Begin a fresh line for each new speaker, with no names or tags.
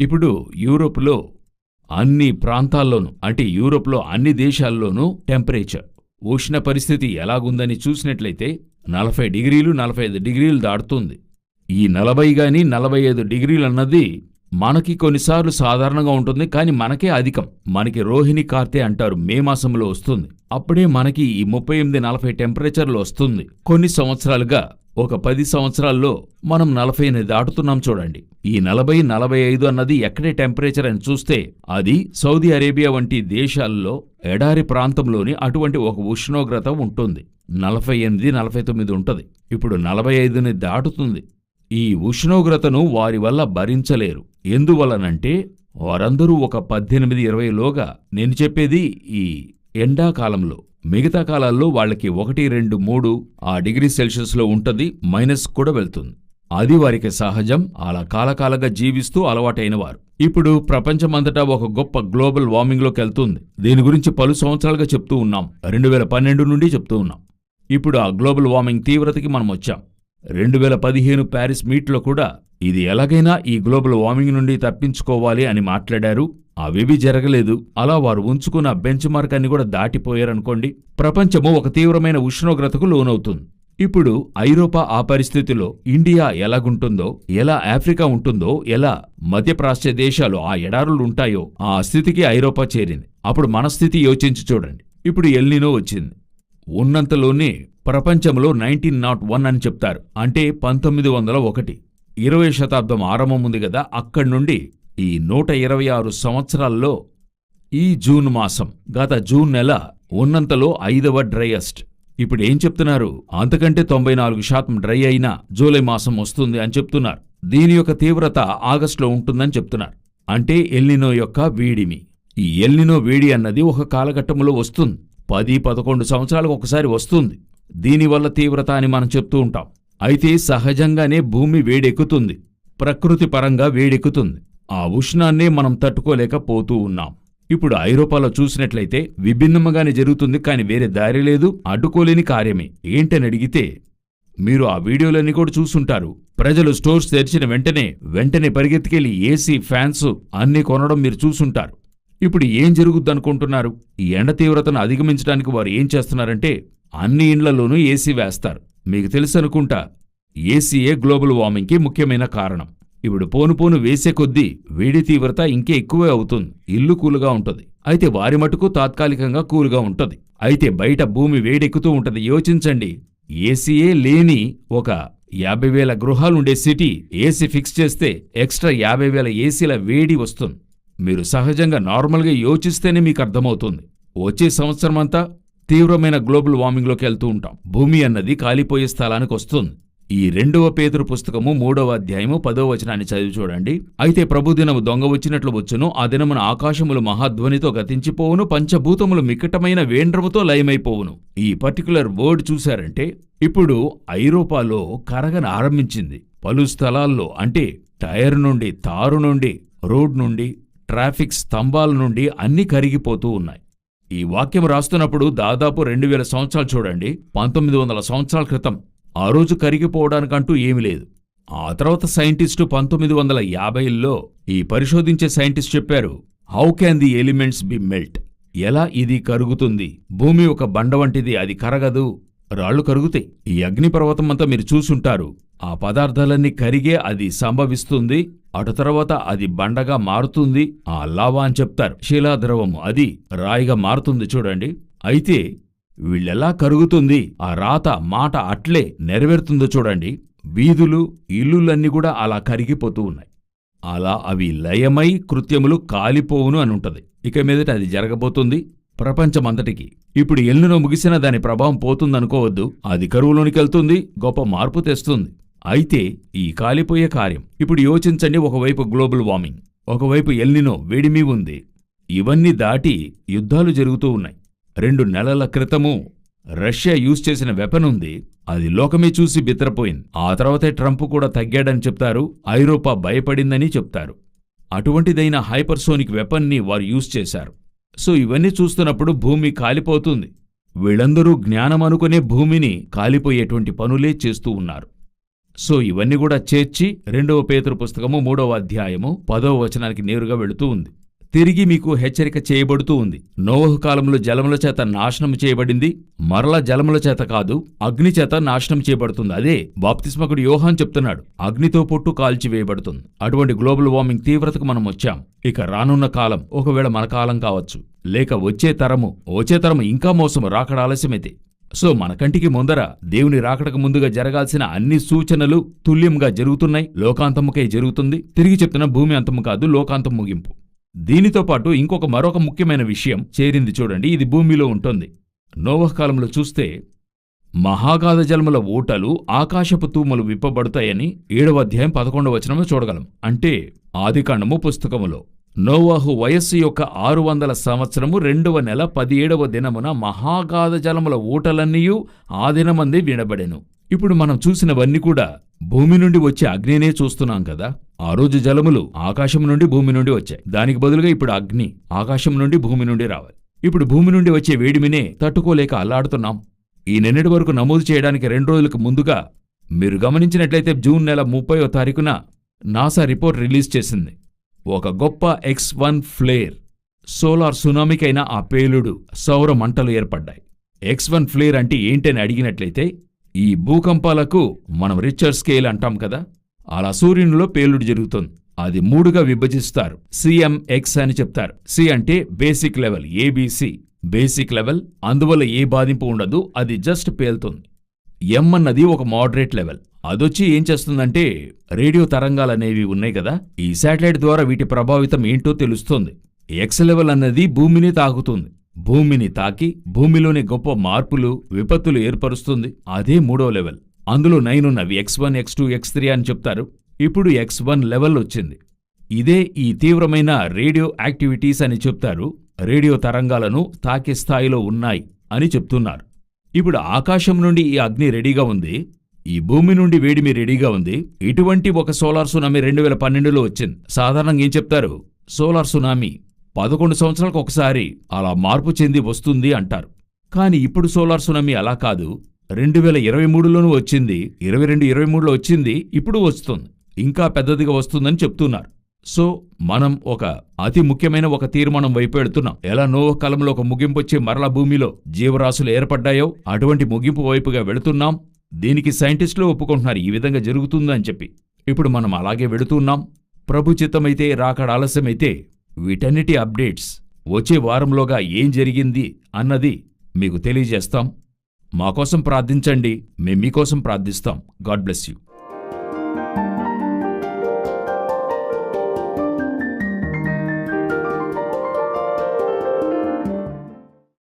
ఇప్పుడు యూరోప్లో అన్ని ప్రాంతాల్లోనూ అంటే యూరోప్లో అన్ని దేశాల్లోనూ టెంపరేచర్ ఉష్ణ పరిస్థితి ఎలాగుందని చూసినట్లయితే 40 డిగ్రీలు 45 డిగ్రీలు దాటుతుంది. ఈ 40 గాని 45 డిగ్రీలు అన్నది మనకి కొన్నిసార్లు సాధారణంగా ఉంటుంది, కానీ మనకే అధికం. మనకి రోహిణి కార్తె అంటారు, మే మాసంలో వస్తుంది. అప్పుడే మనకి ఈ 38-40 టెంపరేచర్లు వస్తుంది. కొన్ని సంవత్సరాలుగా ఒక 10 సంవత్సరాల్లో మనం 40ని దాటుతున్నాం చూడండి. ఈ 40-45 అన్నది ఎక్కడే టెంపరేచర్ అని చూస్తే అది సౌదీ అరేబియా వంటి దేశాల్లో ఎడారి ప్రాంతంలోని అటువంటి ఒక ఉష్ణోగ్రత ఉంటుంది. 48-49 ఉంటుంది. ఇప్పుడు 45ని దాటుతుంది. ఈ ఉష్ణోగ్రతను వారి వల్ల భరించలేరు. ఎందువలనంటే వారందరూ ఒక 18-20లోగా, నేను చెప్పేది ఈ ఎండాకాలంలో, మిగతా కాలాల్లో వాళ్ళకి 1, 2, 3 ఆ డిగ్రీ సెల్సియస్లో ఉంటుంది, మైనస్ కూడా వెళ్తుంది. అది వారికి సహజం. అలా కాలకాలంగా జీవిస్తూ అలవాటైనవారు. ఇప్పుడు ప్రపంచమంతటా ఒక గొప్ప గ్లోబల్ వార్మింగ్లోకి వెళ్తుంది. దీని గురించి పలు సంవత్సరాలుగా చెప్తూ ఉన్నాం. 2012 నుండి చెప్తూ ఉన్నాం. ఇప్పుడు ఆ గ్లోబల్ వార్మింగ్ తీవ్రతకి మనం వచ్చాం. 2015 ప్యారిస్ మీట్లో కూడా ఇది ఎలాగైనా ఈ గ్లోబల్ వార్మింగ్ నుండి తప్పించుకోవాలి అని మాట్లాడారు. అవేవీ జరగలేదు. అలా వారు ఉంచుకున్న బెంచ్ మార్క్ అన్ని కూడా దాటిపోయారనుకోండి. ప్రపంచము ఒక తీవ్రమైన ఉష్ణోగ్రతకు లోనవుతుంది. ఇప్పుడు ఐరోపా ఆ పరిస్థితిలో, ఇండియా ఎలాగుంటుందో, ఎలా ఆఫ్రికా ఉంటుందో, ఎలా మధ్యప్రాచ్య దేశాలు ఆ ఎడారులు ఉంటాయో ఆ స్థితికి ఐరోపా చేరింది. అప్పుడు మన స్థితి యోచించి చూడండి. ఇప్పుడు ఎల్నినో వచ్చింది. ఉన్నంతలోనే ప్రపంచంలో 1901 అని చెప్తారు, అంటే 1901. 20వ శతాబ్దం ఆరంభం ఉంది కదా, అక్కడి నుండి ఈ 126 సంవత్సరాల్లో ఈ జూన్ మాసం, గత జూన్ నెల ఉన్నంతలో 5వ డ్రైయెస్ట్. ఇప్పుడు ఏం చెప్తున్నారు? అంతకంటే 94% డ్రై అయిన జూలై మాసం వస్తుంది అని చెప్తున్నారు. దీని యొక్క తీవ్రత ఆగస్టులో ఉంటుందని చెప్తున్నారు. అంటే ఎల్నినో యొక్క వేడిమి. ఈ ఎల్నినో వేడి అన్నది ఒక కాలఘట్టంలో వస్తుంది. 10-11 సంవత్సరాలకు ఒకసారి వస్తుంది. దీనివల్ల తీవ్రత అని మనం చెప్తూ ఉంటాం. అయితే సహజంగానే భూమి వేడెక్కుతుంది, ప్రకృతి పరంగా వేడెక్కుతుంది. ఆ ఉష్ణాన్నే మనం తట్టుకోలేకపోతూ ఉన్నాం. ఇప్పుడు ఐరోపాలో చూసినట్లయితే విభిన్నముగానే జరుగుతుంది, కానీ వేరే దారి లేదు, అడ్డుకోలేని కార్యమే. ఏంటని అడిగితే మీరు ఆ వీడియోలన్నీ కూడా చూసుంటారు. ప్రజలు స్టోర్స్ తెరిచిన వెంటనే పరిగెత్తికెళ్లి ఏసీ, ఫ్యాన్స్ అన్నీ కొనడం మీరు చూసుంటారు. ఇప్పుడు ఏం జరుగుద్దనుకుంటున్నారు? ఈ ఎండ తీవ్రతను అధిగమించడానికి వారు ఏం చేస్తున్నారంటే అన్ని ఇండ్లలోనూ ఏసీ వేస్తారు. మీకు తెలుసనుకుంటా, ఏసీయే గ్లోబల్ వార్మింగ్కి ముఖ్యమైన కారణం. ఇప్పుడు పోను వేసే కొద్దీ వేడి తీవ్రత ఇంకే ఎక్కువే అవుతుంది. ఇల్లు కూలుగా ఉంటుంది, అయితే వారి మటుకు తాత్కాలికంగా కూలుగా ఉంటుంది. అయితే బయట భూమి వేడెక్కుతూ ఉంటుంది. యోచించండి, ఏసీయే లేని ఒక 50,000 గృహాలుండే సిటీ ఏసీ ఫిక్స్ చేస్తే ఎక్స్ట్రా 50,000 ఏసీల వేడి వస్తుంది. మీరు సహజంగా నార్మల్గా యోచిస్తేనే మీకు అర్థమవుతుంది. వచ్చే సంవత్సరమంతా తీవ్రమైన గ్లోబల్ వార్మింగ్లోకి వెళ్తూ ఉంటాం. భూమి అన్నది కాలిపోయే స్థలానికి వస్తుంది. ఈ 2వ పేతురు పుస్తకము 3వ అధ్యాయము 10వ వచనాన్ని చదివి చూడండి. అయితే ప్రభుదినము దొంగ వచ్చినట్లు వచ్చును, ఆ దినమున ఆకాశములు మహాధ్వనితో గతించిపోవును, పంచభూతములు మికటమైన వేండ్రముతో లయమైపోవును. ఈ పర్టికులర్ వర్డ్ చూశారంటే ఇప్పుడు ఐరోపాలో కరగన ఆరంభించింది. పలు స్థలాల్లో, అంటే టైర్ నుండి, తారు నుండి, రోడ్ నుండి, ట్రాఫిక్ స్తంభాల నుండి అన్నీ కరిగిపోతూ ఉన్నాయి. ఈ వాక్యం రాస్తున్నప్పుడు దాదాపు 2000 సంవత్సరాలు చూడండి. 1900 సంవత్సరాల క్రితం ఆ రోజు కరిగిపోవడానికంటూ ఏమీ లేదు. ఆ తర్వాత సైంటిస్టు 1950లో ఈ పరిశోధించే సైంటిస్ట్ చెప్పారు, how can the elements be melt? ఎలా ఇది కరుగుతుంది? భూమి ఒక బండ వంటిది, అది కరగదు, రాళ్లు కరుగుతాయి. ఈ అగ్నిపర్వతం అంతా మీరు చూసుంటారు. ఆ పదార్థాలన్నీ కరిగే అది సంభవిస్తుంది. అటు తర్వాత అది బండగా మారుతుంది. ఆ లావా అని చెప్తారు, శిలాద్రవము, అది రాయిగా మారుతుంది చూడండి. అయితే వీళ్ళెలా కరుగుతుంది? ఆ రాత మాట అట్లే నెరవేరుతుందో చూడండి. వీధులు, ఇల్లులన్నీ కూడా అలా కరిగిపోతూ ఉన్నాయి. అలా అవి లయమై కృత్యములు కాలిపోవును అని ఉంటది. ఇక మీదట అది జరగబోతుంది ప్రపంచమంతటికి. ఇప్పుడు ఎల్నినో ముగిసిన దాని ప్రభావం పోతుందనుకోవద్దు. అది కరువులోనికి వెళ్తుంది, గొప్ప మార్పు తెస్తుంది. అయితే ఈ కాలిపోయే కార్యం, ఇప్పుడు యోచించండి. ఒకవైపు గ్లోబల్ వార్మింగ్, ఒకవైపు ఎల్నినో వేడిమి ఉంది. ఇవన్నీ దాటి యుద్ధాలు జరుగుతూ ఉన్నాయి. 2 నెలల క్రితము రష్యా యూజ్ చేసిన వెపన్ ఉంది, అది లోకమే చూసి బిత్తరపోయింది. ఆ తర్వాతే ట్రంప్ కూడా తగ్గాడని చెప్తారు, ఐరోపా భయపడిందని చెప్తారు. అటువంటిదైన హైపర్సోనిక్ వెపన్ని వారు యూజ్ చేశారు. సో ఇవన్నీ చూస్తున్నప్పుడు భూమి కాలిపోతుంది. వీళ్ళందరూ జ్ఞానం అనుకునే భూమిని కాలిపోయేటువంటి పనులే చేస్తూ ఉన్నారు. సో ఇవన్నీ కూడా చేర్చి 2వ పేతురు పుస్తకము 3వ అధ్యాయము 10వ వచనానికి నేరుగా వెళుతూ ఉంది. తిరిగి మీకు హెచ్చరిక చేయబడుతూ ఉంది. నోవహు కాలంలో జలముల చేత నాశనం చేయబడింది, మరలా జలముల చేత కాదు, అగ్ని చేత నాశనం చేయబడుతుంది. అదే బాప్తిస్మకుడు యోహాన్ చెప్తున్నాడు, అగ్నితో పొట్టు కాల్చివేయబడుతుంది. అటువంటి గ్లోబల్ వార్మింగ్ తీవ్రతకు మనం వచ్చాం. ఇక రానున్న కాలం ఒకవేళ మన కాలం కావచ్చు, లేక వచ్చే తరము ఇంకా మోసం, రాకడ ఆలస్యమైతే. సో మన కంటికి ముందర దేవుని రాకడకు ముందుగా జరగాల్సిన అన్ని సూచనలు తుల్యంగా జరుగుతున్నాయి. లోకాంతముకై జరుగుతుంది. తిరిగి చెప్తున్న భూమి అంతము కాదు, లోకాంతం ముగింపు. దీనితో పాటు మరొక ముఖ్యమైన విషయం చేరింది చూడండి. ఇది భూమిలో ఉంటుంది. నోవహు కాలంలో చూస్తే మహాగాధ జలముల ఊటలు, ఆకాశపు తూములు విప్పబడతాయని 7వ అధ్యాయం 11వ వచనంలో చూడగలం. అంటే ఆదికాండము పుస్తకములో నోవహు వయస్సు యొక్క 600 సంవత్సరము 2వ నెల 17వ దినమున మహాగాధ జలముల ఊటలన్నీయూ ఆ దినమందే వినబడెను. ఇప్పుడు మనం చూసినవన్నీ కూడా భూమి నుండి వచ్చే అగ్నినే చూస్తున్నాం కదా. ఆ రోజు జలములు ఆకాశం నుండి భూమి నుండి వచ్చాయి. దానికి బదులుగా ఇప్పుడు అగ్ని ఆకాశం నుండి భూమి నుండి రావాలి. ఇప్పుడు భూమి నుండి వచ్చే వేడిమినే తట్టుకోలేక అల్లాడుతున్నాం. ఈ నిన్నటి వరకు నమోదు చేయడానికి 2 రోజులకు ముందుగా మీరు గమనించినట్లయితే జూన్ నెల 30వ తారీఖున నాసా రిపోర్ట్ రిలీజ్ చేసింది. ఒక గొప్ప X1 ఫ్లేర్, సోలార్ సునామీకైన ఆ పేలుడు, సౌర మంటలు ఏర్పడ్డాయి. X1 ఫ్లేర్ అంటే ఏంటని అడిగినట్లయితే, ఈ భూకంపాలకు మనం రిక్టర్ స్కేల్ అంటాం కదా, అలా సూర్యునిలో పేలుడు జరుగుతుంది. అది 3గా విభజిస్తారు. CMX అని చెప్తారు. C అంటే basic level, ABC basic level, అందువల్ల ఏ బాధింపు ఉండదు, అది జస్ట్ పేలుతుంది. M అన్నది ఒక మోడరేట్ లెవెల్. అదొచ్చి ఏం చేస్తుందంటే, రేడియో తరంగాలనేవి ఉన్నాయి కదా, ఈ శాటిలైట్ ద్వారా వీటి ప్రభావితం ఏంటో తెలుస్తోంది. X లెవెల్ అన్నది భూమిని తాకుతుంది. భూమిని తాకి భూమిలోని గొప్ప మార్పులు, విపత్తులు ఏర్పరుస్తుంది. అదే 3వ లెవెల్. అందులో 9 ఉన్నవి. X1, X2, X3 అని చెప్తారు. ఇప్పుడు X1 లెవెల్ వచ్చింది. ఇదే ఈ తీవ్రమైన రేడియో యాక్టివిటీస్ అని చెప్తారు. రేడియో తరంగాలను తాకే స్థాయిలో ఉన్నాయి అని చెప్తున్నారు. ఇప్పుడు ఆకాశం నుండి ఈ అగ్ని రెడీగా ఉంది, ఈ భూమి నుండి వేడిమి రెడీగా ఉంది. ఇటువంటి ఒక సోలార్ సునామీ 2012లో వచ్చింది. సాధారణంగా ఏం చెప్తారు, సోలార్ సునామీ 11 సంవత్సరాలకు ఒకసారి అలా మార్పు చెంది వస్తుంది అంటారు. కానీ ఇప్పుడు సోలార్ సునామీ అలా కాదు. 2023లోనూ వచ్చింది, 22-23లో వచ్చింది, ఇప్పుడు వస్తుంది. ఇంకా పెద్దదిగా వస్తుందని చెప్తున్నారు. సో మనం ఒక అతి ముఖ్యమైన ఒక తీర్మానం వైపు వెడుతున్నాం. ఎలా నోవహు కాలంలో ఒక ముగింపు వచ్చి మరలా భూమిలో జీవరాశులు ఏర్పడ్డాయో అటువంటి ముగింపు వైపుగా వెళుతున్నాం. దీనికి సైంటిస్టులు ఒప్పుకుంటున్నారు, ఈ విధంగా జరుగుతుందని చెప్పి. ఇప్పుడు మనం అలాగే వెళుతున్నాం. ప్రభు చిత్తమైతే, రాకడ ఆలస్యమైతే వీటన్నిటి అప్డేట్స్ వచ్చే వారంలోగా ఏం జరిగింది అన్నది మీకు తెలియజేస్తాం. మాకోసం ప్రార్థించండి, మేం మీకోసం ప్రార్థిస్తాం. God bless you.